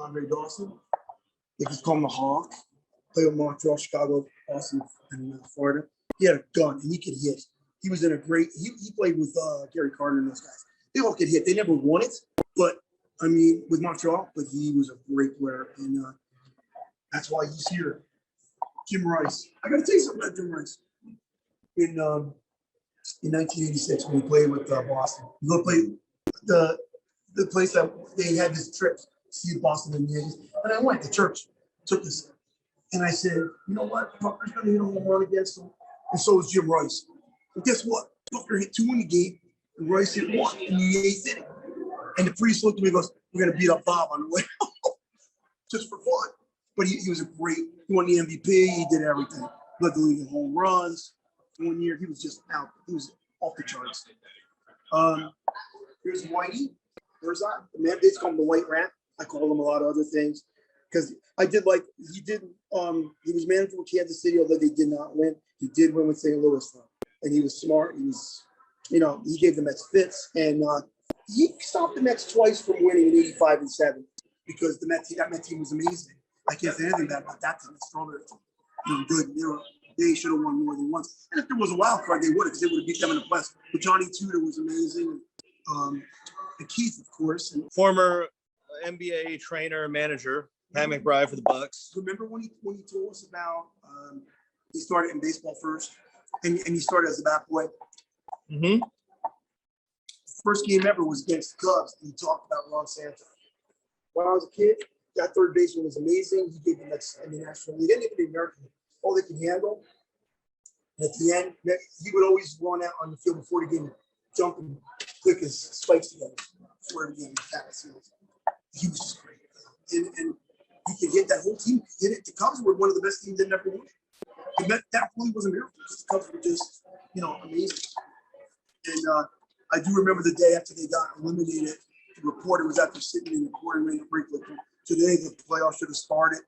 Andre Dawson. They could call him the Hawk. Played with Montreal, Chicago, Boston, and Florida. He had a gun and he could hit. He was in a great. He played with Gary Carter and those guys. They all could hit. They never won it, but I mean, with Montreal, but he was a great player, and that's why he's here. Jim Rice. I got to tell you something about Jim Rice. In 1986, when he played with Boston, he go play the place that they had this trip to see Boston and the Yankees, and I went to church, took us, and I said, you know what, Buckner's going to hit a home run against him, and so is Jim Rice. But guess what? Buckner hit 2 in the game, and Rice hit 1 in the 8th inning. And the priest looked at me and goes, we're going to beat up Bob on the way just for fun. But he was a great, he won the MVP, he did everything. Led the league in home runs. 1 year, he was just out. He was off the charts. Here's Whitey. Herzog. The man, they call him the White Rat. I call him a lot of other things. Because I did like, he was manager with Kansas City, although they did not win. He did win with St. Louis, though. And he was smart. He was, he gave the Mets fits. And he stopped the Mets twice from winning in 85 and 7 because that Mets team was amazing. I can't say anything bad about that team. The Strawberry team. They were good. They should have won more than once. And if there was a wild card, they would have, because they would have beat them in the playoffs. But Johnny Tudor was amazing. And Keith, of course. And former NBA trainer, manager, Pat McBride for the Bucks. Remember when he told us about he started in baseball first, and he started as a bat boy? Mm-hmm. First game ever was against the Cubs, and he talked about Ron Santo. When I was a kid, that third baseman was amazing. He gave them that in the National League, and even the American League, all they could handle. And at the end, he would always run out on the field before the game, jump and click his spikes together before every game. He was just great. And he could hit that whole team. Hit it. The Cubs were one of the best teams that never won it. That really was a miracle. The Cubs were just, amazing. And I do remember the day after they got eliminated, the reporter was out there sitting in the corner in the break. Like, today, the playoffs should have started.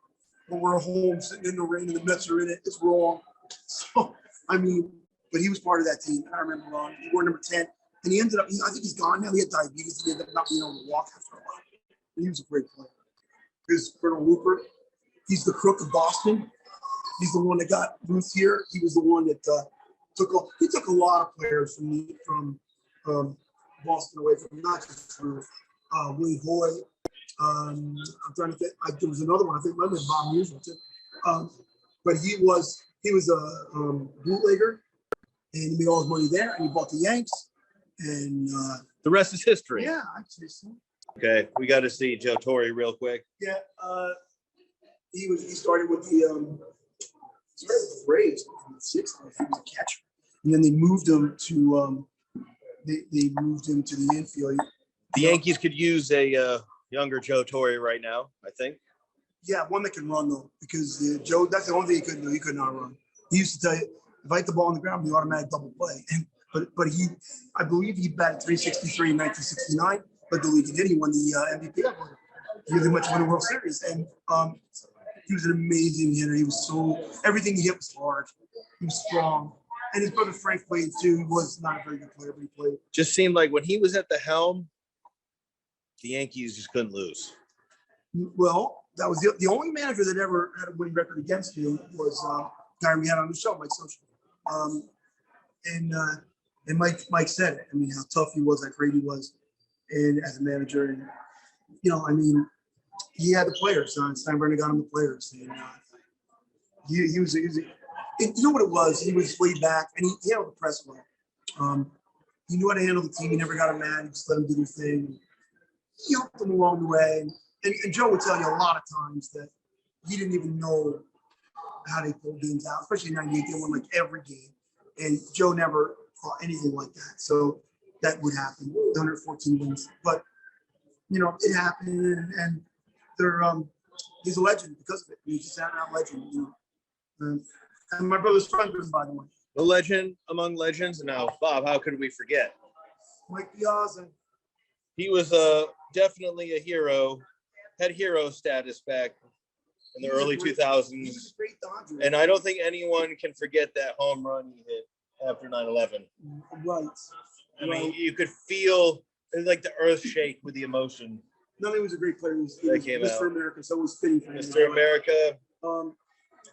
But we're home, sitting in the rain, and the Mets are in it. It's wrong. So, but he was part of that team. I remember Ron. He wore number 10. And he ended up, I think he's gone now. He had diabetes. He ended up not being able to walk after a while. And he was a great player. Here's Colonel Rupert. He's the crook of Boston. He's the one that got Ruth here. He was the one that took a lot of players from Boston away from not just Ruth. Wade Hoy. I'm trying to think. There was another one. I think maybe Bob Musial too. But he was a bootlegger, and he made all his money there. And he bought the Yanks. And the rest is history. Yeah, I'd say so. Okay, we got to see Joe Torre real quick. Yeah, he started with the Braves in the 60s. He was a catcher, and then they moved him to the infield. The Yankees could use a younger Joe Torre right now, I think. Yeah, one that can run though, because Joe, that's the only thing he couldn't do. He could not run. He used to tell you, if I hit the ball on the ground, the automatic double play. But I believe he batted 363 in 1969. But the league, and then he won the MVP. He really much won the World Series, and he was an amazing hitter. He was everything he hit was hard. He was strong, and his brother Frank played too. He was not a very good player, but he played. Just seemed like when he was at the helm, the Yankees just couldn't lose. Well, that was the only manager that ever had a winning record against him was the guy we had on the show, Mike Social. And Mike said it. I mean, how tough he was, how great he was. And as a manager, and he had the players. Steinbrenner got him the players, and he was. You know what it was? He was laid back, and he handled the press well. He knew how to handle the team. He never got him mad. He just let him do their thing. He helped them along the way, and Joe would tell you a lot of times that he didn't even know how they pulled games out, especially in '98. They won like every game, and Joe never thought anything like that. So. That would happen, 114 wins. But, it happened, and he's a legend because of it. He's just an out legend, And my brother's friend, by the way. The legend among legends. Now, Bob, how could we forget? Mike Piazza. He was definitely a hero, had hero status back in the early 2000s. He was a great Dodger. And I don't think anyone can forget that home run he hit after 9/11. Right. I mean, you could feel like the earth shake with the emotion Not only was a great player, he was came Mr. out. America, so it was fitting for him. Mr. America.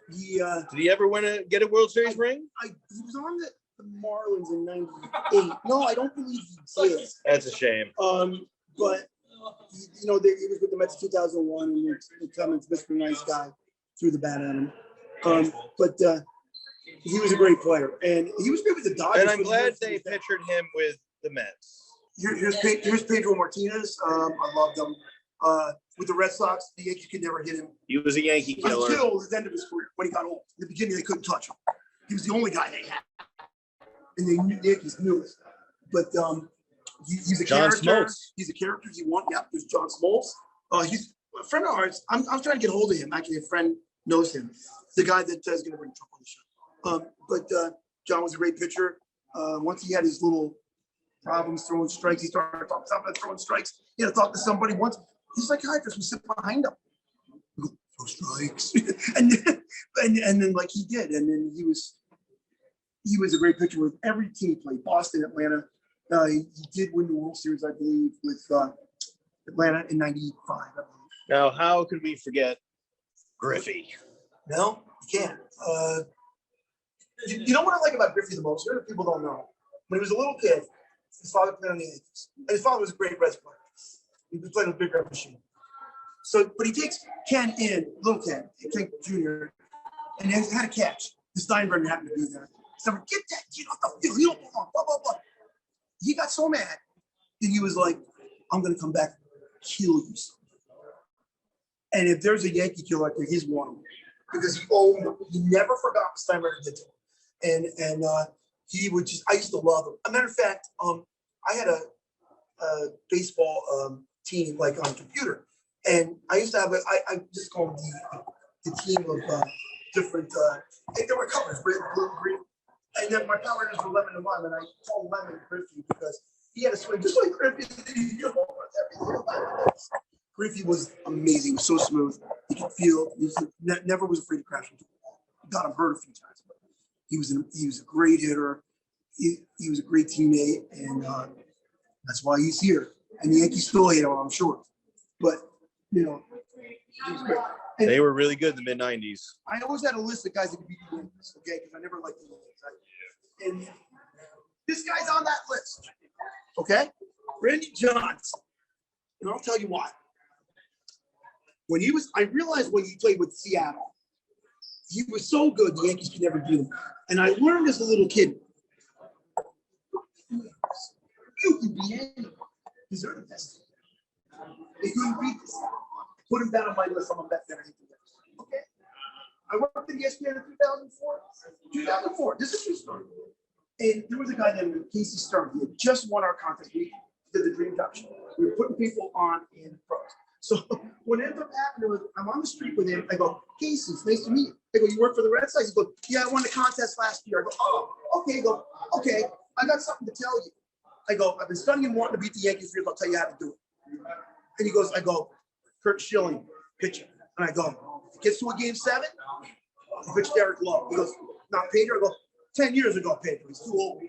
Did he ever get a World Series ring? He was on the Marlins in '98. No, I don't believe he did. That's a shame. But he was with the Mets in 2001, and Clemens, Mr. Nice Guy, threw the bat at him. But he was a great player, and he was good with the Dodgers. And I'm glad they pictured him with the Mets. Here's Pedro Martinez. I loved him. With the Red Sox, the Yankees could never hit him. He was a Yankee killer. Until the end of his career, when he got old. In the beginning, they couldn't touch him. He was the only guy they had. And the Yankees knew it. But he's a John character. Smoltz. He's a character. There's John Smoltz. He's a friend of ours. I was trying to get a hold of him. Actually, a friend knows him. The guy that is going to bring trouble on the show. But John was a great pitcher. Once he had his little problems throwing strikes, he started talking about throwing strikes. He had to talk to somebody once. His psychiatrist was sitting behind him. Throw strikes. and then like he did. And then he was a great pitcher with every team he played. Boston, Atlanta. He did win the World Series, I believe, with Atlanta in '95, I believe. Now, how could we forget Griffey? No, you can't. You know what I like about Griffey the most? Here, people don't know. When he was a little kid, his father played on the Yankees. And his father was a great Reds player. He played with a big red machine. So, but he takes Ken little Ken Jr., and he had a catch. The Steinbrenner happened to be there. So, get that kid off the field. He don't belong, blah, blah, blah. He got so mad that he was like, I'm going to come back and kill you. And if there's a Yankee killer out there, he's one of them. Because he never forgot what Steinbrenner did to him. And he would I used to love him. As a matter of fact, I had a baseball team like on computer. And I used to have I just called the team of different, there were colors, red, blue, green. And then my power rangers were lemon and lime, and I called Lemon Griffey because he had a swing just like Griffey. Griffey was amazing. He was so smooth. He could feel. He never was afraid to crash into the wall. Got him hurt a few times, but he was a great hitter. He was a great teammate, and that's why he's here. And the Yankees still hate him, I'm sure. But he was great. And they were really good in the mid-'90s. I always had a list of guys that could beat the Yankees, okay? Because I never liked the Yankees. And this guy's on that list, okay? Randy Johnson. And I'll tell you why. I realized when he played with Seattle, he was so good the Yankees could never beat him. And I learned as a little kid, you can beat anyone. These are the best. They couldn't beat this. Put him down on my list. I'm a bet that I hate the Yankees. Okay? I worked at ESPN in 2004. 2004. This is a true story. And there was a guy named Casey Stern. He had just won our contest. We did the Dream Job Show. We were putting people on in pros. So what ended up happening was I'm on the street with him. I go, Casey, it's nice to meet you. I go, you work for the Red Sox? He goes, yeah, I won the contest last year. I go, oh, okay. I go, okay, I got something to tell you. I go, I've been studying and wanting to beat the Yankees for years. I'll tell you how to do it. And he goes, I go, Kurt Schilling, pitching. And I go, if it gets to a game 7, I pitch Derek Lowe. He goes, not Pedro. I go, 10 years ago, Pedro. He's too old.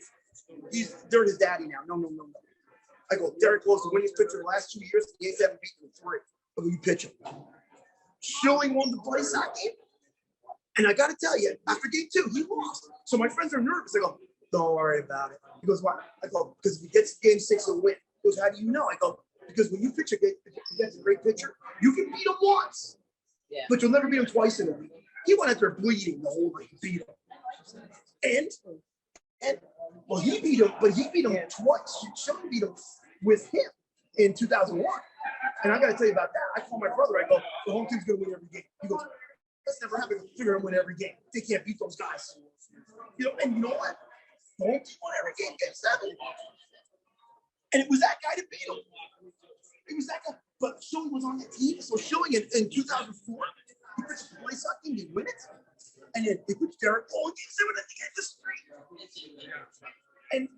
They're his daddy now. No. I go, Derek Lowe's the winningest pitcher in the last 2 years. The Yankees haven't beaten him 3. I go, you pitch him. Schilling won the Bloody Sox game. And I got to tell you, after game 2, he lost. So my friends are nervous. I go, don't worry about it. He goes, why? I go, because if he gets game 6, he'll win. He goes, how do you know? I go, because when you pitch against a great pitcher, you can beat him once. Yeah. But you'll never beat him twice in a week. He went out there bleeding the whole night, beat him. And well, he beat him twice. Schilling beat him with him in 2001. And I got to tell you about that. I called my brother. I go, the home team's going to win every game. He goes, that's never happened. Figure them win every game. They can't beat those guys. And you know what? The home team won every game, game 7. And it was that guy that beat him. It was that guy. But Schilling was on that team. So Schilling in 2004, he pitched the Bloody Sox game, they win it. And then they pitched Derek Lowe and game 7 at the end of the street. And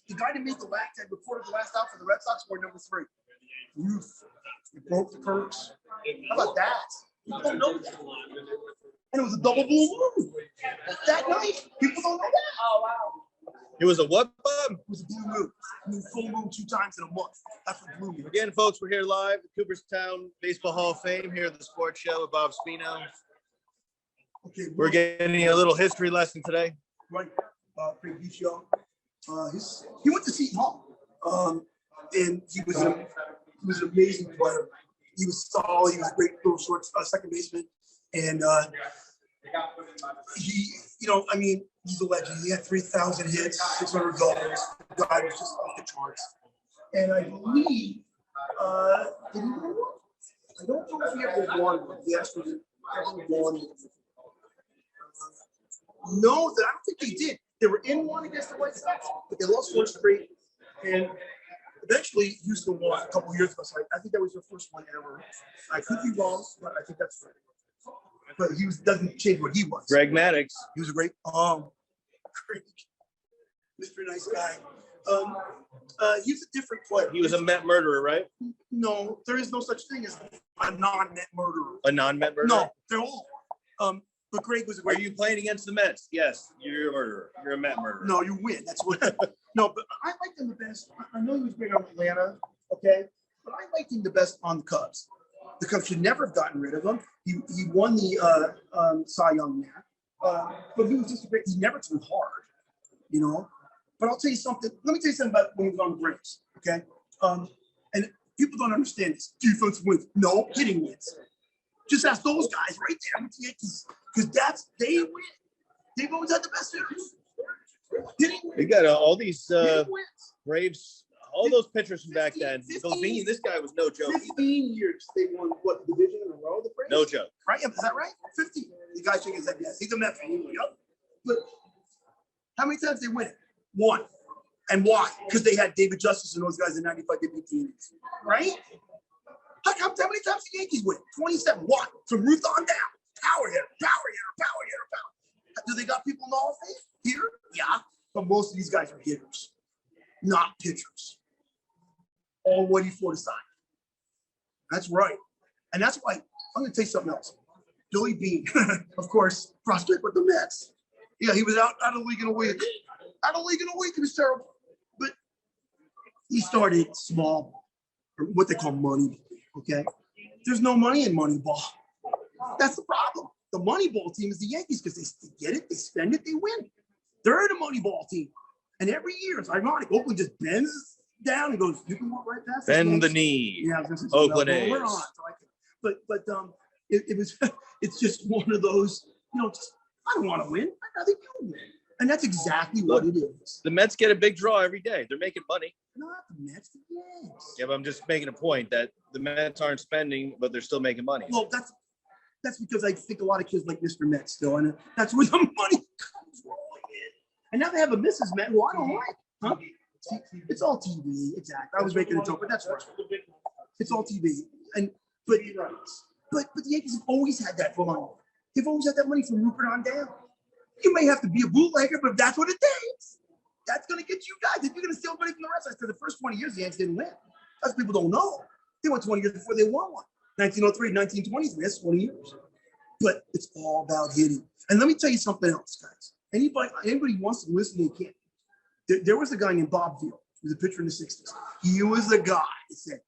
the guy that made the last, that recorded the last out for the Red Sox scored number 3. Ruth. He broke the curse. How about that? People don't know that. And it was a double blue moon. That night, people don't know that. Oh, wow. It was a what, Bob? It was a blue moon. I mean, full moon 2 times in a month. That's what blue means. Again, folks, we're here live at Cooperstown Baseball Hall of Fame here at the Sports Show with Bob Spino. Okay, We're getting a little history lesson today. Right, Craig Biggio. He went to Seton Hall, and he was an amazing player. He was solid. He was a great little short second baseman, and he's a legend. He had 3,000 hits, 600 goals. The guy was just off the charts. And I believe, did he win one? I don't know if he ever won one. He actually ever won one. No, I don't think they did. They were in one against the White Sox, but they lost 4 straight. And eventually, Houston won a couple years ago. So I think that was their first one ever. I could be wrong, but I think that's right. But doesn't change what he was. Greg Maddux. He was a great, Greg, Mr. Nice Guy. He was a different player. He was a Met murderer, right? No, there is no such thing as a non-Met murderer. A non-Met murderer? No, they're all. But Greg was a great. Are you playing against the Mets? Yes, you're a murderer. You're a Met murderer. No, you win. That's what. No, but I liked him the best. I know he was great on Atlanta, okay? But I liked him the best on the Cubs. The Cubs should never have gotten rid of him. He won the Cy Young there. But he was just a great. He never threw hard, you know. But I'll tell you something. Let me tell you something about when he was on the Braves, okay? And people don't understand this. Defense wins. No, hitting wins. Just ask those guys right there with the Yankees, because they win. They've always had the best hitters. They got all these Braves, all those pitchers from back then. Levine, this guy was no joke. 15 years they won what, the division in a row? The Braves? No joke. Right? Is that right? 50. The guy shaking his head, yes. He's a Met fan. Yep. But how many times they win it? 1. And why? Because they had David Justice and those guys in 95. They beat the Indians. Right? How many times the Yankees win? 27. Why? From Ruth on down. Power hitter, power hitter, power hitter, power. Do they got people in the Hall of Fame? Here? Yeah. But most of these guys are hitters, not pitchers. All waiting for the sign. That's right. And that's why I'm going to tell you something else. Billy Beane, of course, prospect with the Mets. Yeah, he was out of the league in a week. Out of the league in a week. It was terrible. But he started small, or what they call money. Okay? There's no money in Moneyball. That's the problem. The Moneyball team is the Yankees because they get it, they spend it, they win. They're the Moneyball team. And every year, it's ironic. Oakland just bends down and goes, you can walk right past us. Bend the knee. Yeah, I was gonna say Oakland well, A's. we're on. So it was, it's just one of those, just, I don't want to win. I'd rather you win. And that's exactly what it is. The Mets get a big draw every day. They're making money. Not the Mets, the Yanks. Yeah, but I'm just making a point that the Mets aren't spending, but they're still making money. Well, that's because I think a lot of kids like Mr. Met still, and that's where the money comes rolling in. And now they have a Mrs. Met who I don't like. Huh? It's all TV, exactly. I was making a joke, but that's right. It's all TV. But the Yankees have always had that money. They've always had that money from Rupert on down. You may have to be a bootlegger, but if that's what it takes, that's going to get you guys. If you're going to steal money from the rest of us, because the first 20 years, the Yankees didn't win. That's people don't know. They went 20 years before they won one. 1903, 1920s, that's 20 years. But it's all about hitting. And let me tell you something else, guys. Anybody wants to listen, they can. There was a guy named Bob Veal. He was a pitcher in the 60s. He was the guy that said,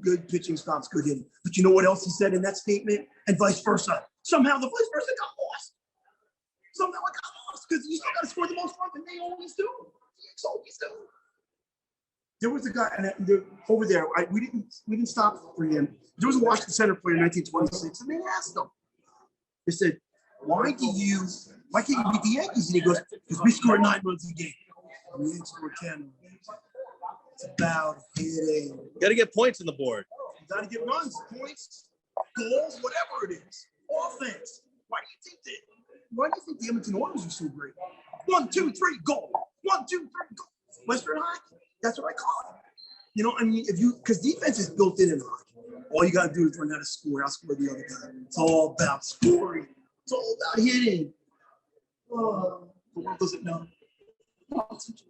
good pitching stops good hitting. But you know what else he said in that statement? And vice versa. Somehow the vice versa got lost. Somehow it got lost because you still got to score the most runs, and they always do. The always do. There was a guy over there. We didn't stop for him. There was a Washington Center player in 1926, and they asked him. They said, "Why can't you beat the Yankees?" And he goes, "Because we scored 9 runs a game. And the Yankees scored 10 runs." It's about hitting. You got to get points on the board. You got to get runs, points, goals, whatever it is. Offense. Why do you think the Edmonton Oilers are so great? 1, 2, 3, goal. 1, 2, 3, goal. Western hockey. That's what I call it. Because defense is built in hockey. All you got to do is learn how to score. I'll score the other guy. It's all about scoring. It's all about hitting. The world doesn't know.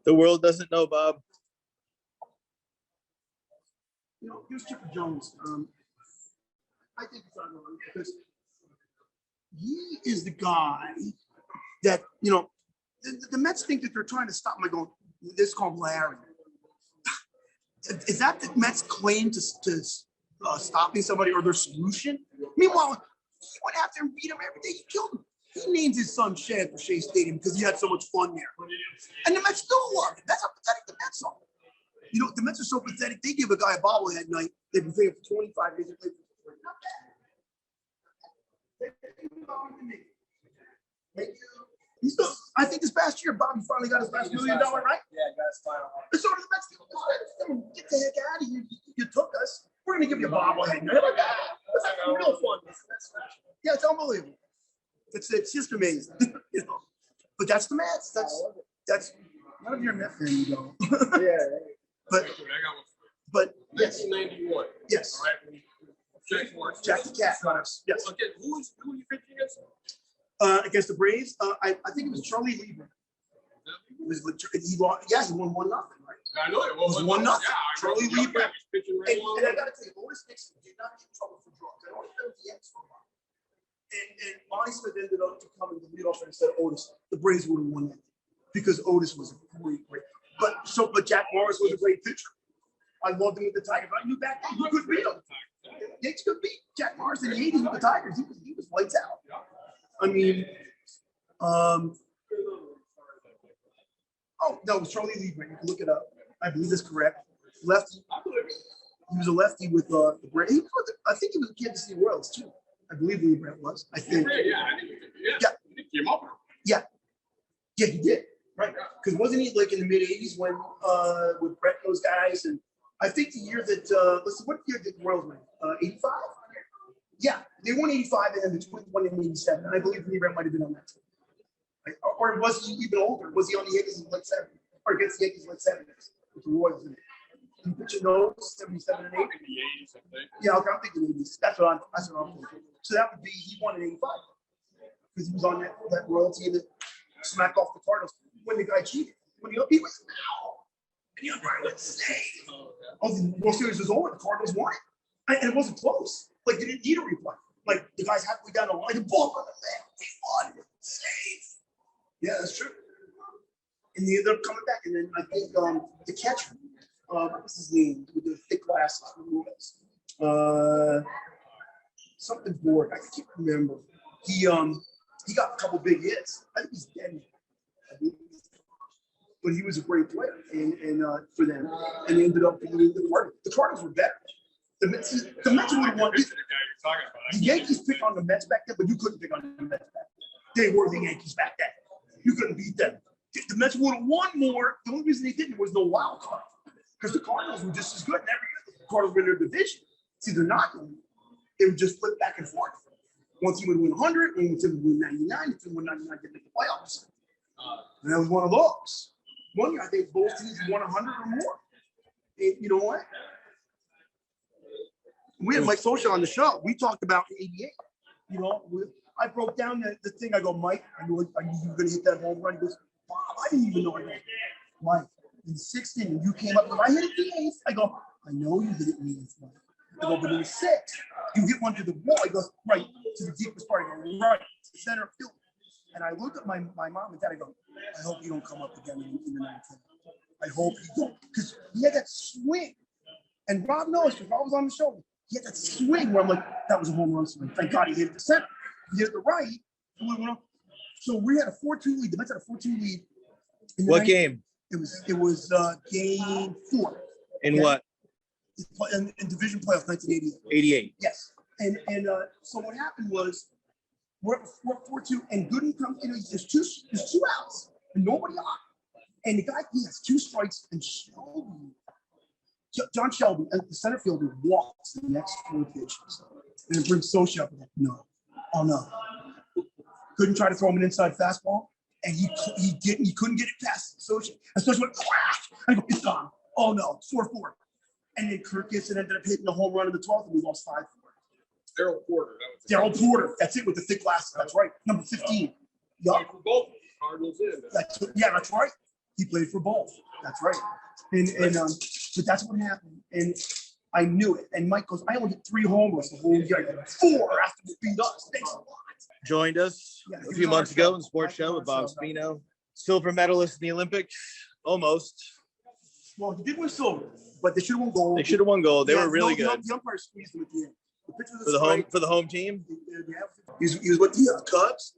The world doesn't know, Bob. Here's Chipper Jones. I think it's unreal because he is the guy that, the Mets think that they're trying to stop him by going, this is called Larry. Is that the Mets' claim to stopping somebody or their solution? Meanwhile, he went after and beat him every day. He killed him. He named his son Shad for Shea Stadium because he had so much fun there. And the Mets still love it. That's how pathetic the Mets are. You know, the Mets are so pathetic. They give a guy a bobblehead at night. They've been paying for 25 years. Not bad. Thank you. I think this past year, Bobby finally got his last $1 million, right? Yeah, that's final. And so the Mets people, get the heck out of here. You took us. We're going to give you a bobblehead. Like, that's real fun. Yeah, it's unbelievable. It's just amazing. You know? But that's the Mets. That's none of your Met fan, you know. Yeah. But yes. 1991. Yes. Right. Jack the Cat. Yes. Okay, who are you pitching against? Against the Braves, I think it was Charlie Lieber. He lost. Yeah, he won 1-0, right? I know it was 1-0. Yeah, Charlie Lieber. Pitching And I got to tell you, Otis Nixon did not get in trouble for drugs. I only played with the Yankees for a while. And Bonnie Smith ended up becoming the leadoff instead of Otis. The Braves would have won that because Otis was a great. But Jack Morris was a great pitcher. I loved him with the Tigers. I knew back then you could beat him. Yankees could beat Jack Morris in the 80s with the Tigers. He was lights out. I mean, oh no, it was Charlie Lieber. You can look it up. I believe that's correct. Lefty. He was a lefty with the Braves. I think he was with Kansas City Royals too. I believe Lieber was. I think. Yeah. He came up. Yeah, he did. Right. Because wasn't he like in the mid '80s when with Brett those guys? And I think the year that let's see, what year did the Royals win? '85. Yeah, they won '85 and then the Twins won in '87. And I believe Lieber might have been on that team. Like, or was he even older? Was he on the Yankees in the late '70s or against the Yankees in the late '70s with the Royals? He pitched in those 77 and 8. In the 80s, I think. Yeah, okay, I'm thinking 80s. That's what I'm thinking. So that would be he won in '85 because he was on that Royal team that smacked off the Cardinals when the guy cheated. When he was out. And the umpire would say, "Oh, the World Series was over. The Cardinals won it, and it wasn't close. Like they didn't need a replay. Like the guys halfway down the line, the ball on the left, we won, safe. Yeah, that's true. And they ended up coming back, and then I think the catcher, what's his name, with the thick glasses, something Borg. I can't remember. He got a couple big hits. I think he's dead now. But he was a great player, and for them, and they ended up being the Cardinals were better. The Mets would have won. The Yankees picked on the Mets back then, but you couldn't pick on the Mets back then. They were the Yankees back then. You couldn't beat them. The Mets would have won more. The only reason they didn't was no wild card, because the Cardinals were just as good. And every year the Cardinals were in their division. See, they're not going. They would just flip back and forth. One team would win 100, one team would win 99. The team would win 99 to make the playoffs. And that was one of those. One year, I think both teams won 100 or more. And you know what? We had Mike Social on the show. We talked about 88. You know, I broke down the thing. I go, Mike, I knew you were going to hit that home run. He goes, Bob, I didn't even know I hit. Mike, in 16, and you came up, and I hit it in the 8th. I go, I know you hit it in the 8th. Mike. I go, but in the 6th, you hit one to the wall. He goes, right, to the deepest part. I go, right, to the center field. And I looked at my mom and dad. I go, I hope you don't come up again in the 9th. I hope you don't. Because he had that swing. And Rob knows, because Rob was on the show. He had that swing where I'm like, that was a home run swing. Thank God he hit it the center. He hit it the right. So we had a 4-2 lead. The Mets had a 4-2 lead. What game? It was game 4. In what? In division playoffs, 1988. 88. Yes. And so what happened was we're 4-2, and Gooden comes in. There's two outs, and nobody on. And the guy, he has 2 strikes, and John Shelby, the center fielder, walks the next 4 pitches. And it brings Socha up. Like, no. Oh, no. Couldn't try to throw him an inside fastball, and he couldn't get it past Socha. And Socha went crash. And I go, it's gone. Oh, no. 4-4. And then Kirk Gibson ended up hitting the home run in the 12th, and we lost 5-4. Daryl Porter. Daryl Porter. That's it, with the thick glasses. That's right. Number 15. Yeah. For both Cardinals in. That's right. He played for both. That's right. And but that's what happened. And I knew it. And Mike goes, I only hit 3 homers the whole year. I got 4 after we beat us. Thanks a lot. Joined us a few months ago in the sports show with Bob Spino, silver medalist in the Olympics, almost. Well, he did win silver, but they should have won gold. They should have won gold. They Yeah, were really no, good The umpire squeezed him at the end. The pitch was for the home team. He was with the Cubs,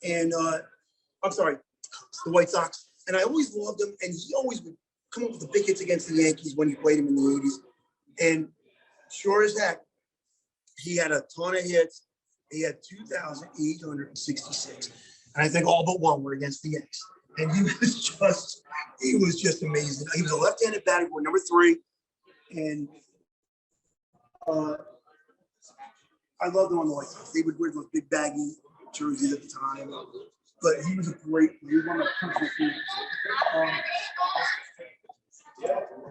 and I'm sorry, the White Sox. And I always loved him, and he always would come up with the big hits against the Yankees when he played him in the 80s. And sure as heck, he had a ton of hits. He had 2,866. And I think all but one were against the Yankees. And he was just amazing. He was a left-handed batter for number 3. And I loved him on the White Sox. They would wear those big baggy jerseys at the time. But he was a great, he was one of the crucial figures.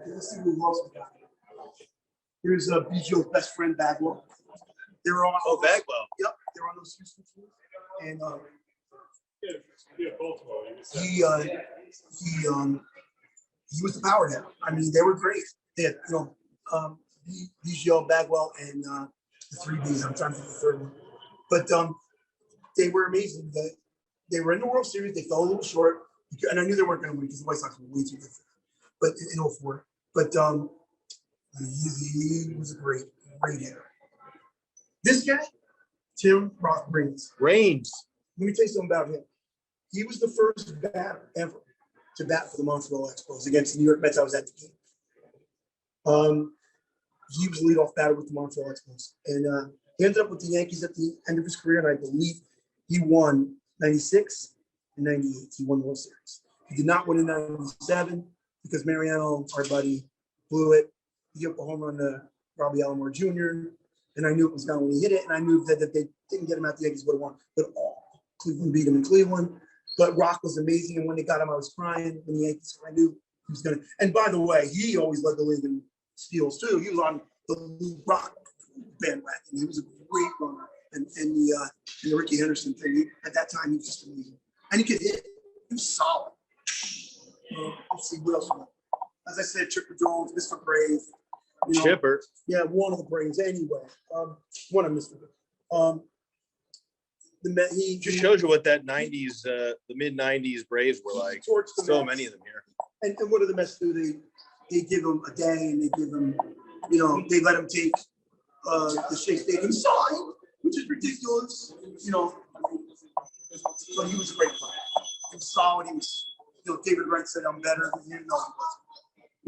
Let's see who else we got. Here's Biggio's best friend, Bagwell. They were on. Oh, Bagwell. Yep, they were on those Houston teams. And he was the power hitter. I mean, they were great. They had, Biggio, Bagwell, and the 3 Bs. I'm trying to think of the third one. But they were amazing. They were in the World Series. They fell a little short. And I knew they weren't going to win because the White Sox were way too good for them. But in 04. But he was a great hitter. This guy, Tim Raines. Let me tell you something about him. He was the first batter ever to bat for the Montreal Expos against the New York Mets. I was at the game. He was the leadoff batter with the Montreal Expos. And he ended up with the Yankees at the end of his career, and I believe he won 96 and 98. He won the World Series. He did not win in 97 because Mariano, our buddy, blew it. He hit the home run to Robbie Alomar Jr., and I knew it was gone when he hit it, and I knew that if they didn't get him out, the Yankees would have won. But Cleveland beat him in Cleveland. But Rock was amazing, and when they got him, I was crying when the Yankees. I knew he was going to. And by the way, he always led the league in steals too. He was on the Rock bandwagon. He was a great runner, and the Ricky Henderson thing. At that time, he was just amazing, and he could hit. He was solid. Let's see what else. As I said, Chipper Jones, Mr. Brave. Chipper. Yeah, one of the Braves anyway. One of Mr. He just shows you what that 90s, the mid 90s Braves were like. So many of them here. And what do the Mets do? They give him a day, and they give him, they let him take the Shea Stadium sign, which is ridiculous. But he was a great player. He was solid. He was, David Wright said, "I'm better than you." No, he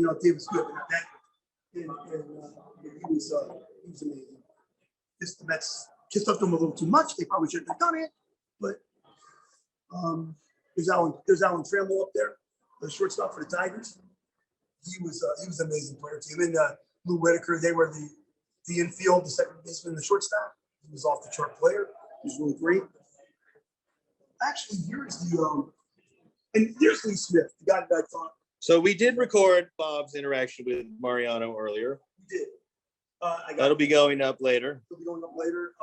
wasn't. Dave was good. And he was amazing. Just the Mets kissed up to him a little too much. They probably shouldn't have done it. But there's Alan Trammell up there, the shortstop for the Tigers. He was an amazing player too. Him and Lou Whitaker, they were the infield, the second baseman, and the shortstop. He was off the chart player. He was really great. Actually, here's here's Lee Smith, the guy that I thought. So we did record Bob's interaction with Mariano earlier. We did. That'll be going up later. It'll be going up later.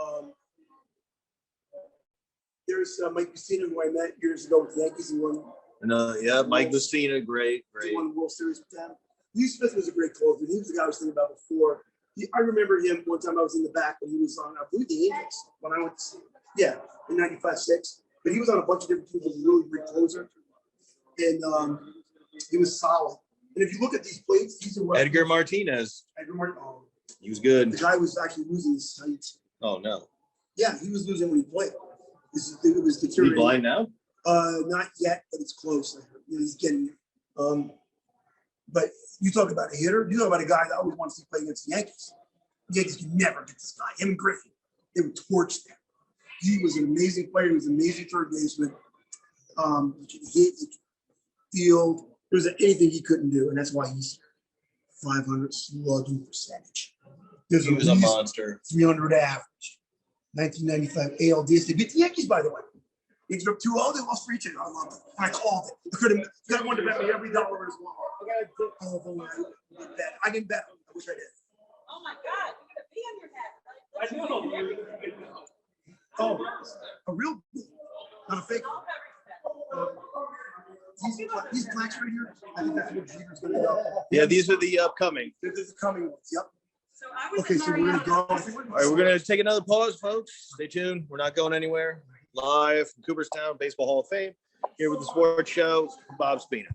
There's Mike Messina, who I met years ago with the Yankees. He won. Mike Messina, great. He won the World Series with them. Lee Smith was a great closer. He was the guy I was thinking about before. I remember him one time. I was in the back when he was on, I believe, the Angels when I went to see him. Yeah, in 95-6. But he was on a bunch of different teams. He was a really great closer. And he was solid. And if you look at these plates, these are Edgar Martinez. He was good. The guy was actually losing his sight. Oh, no. Yeah, he was losing when he played. It was deteriorating. Is he blind now? Not yet, but it's close. He's getting it. But you talk about a hitter. You talk about a guy that always wants to play against the Yankees. The Yankees could never get this guy. Him and Griffey, they would torch him. He was an amazing player. He was an amazing third baseman. He could hit, he could field. There wasn't anything he couldn't do, and that's why he's 500 slugging percentage. He was a monster. 300 average. 1995 ALDS. They beat the Yankees, by the way. They took 2-0. They lost 3-2. I love it. And I called it. I could have. You got one to bet me every dollar as well. I didn't bet. I wish I did. Oh my God! You got a bee on your head. Oh, a real bee, not a fake one. These blacks right here. I think that's what Jeter's going to go. Yeah, these are the upcoming. They're the coming ones. Yep. So I was Okay, so we're going to go. All right, we're going to take another pause, folks. Stay tuned. We're not going anywhere. Live from Cooperstown Baseball Hall of Fame. Here with the Sports Show, Bob Spina.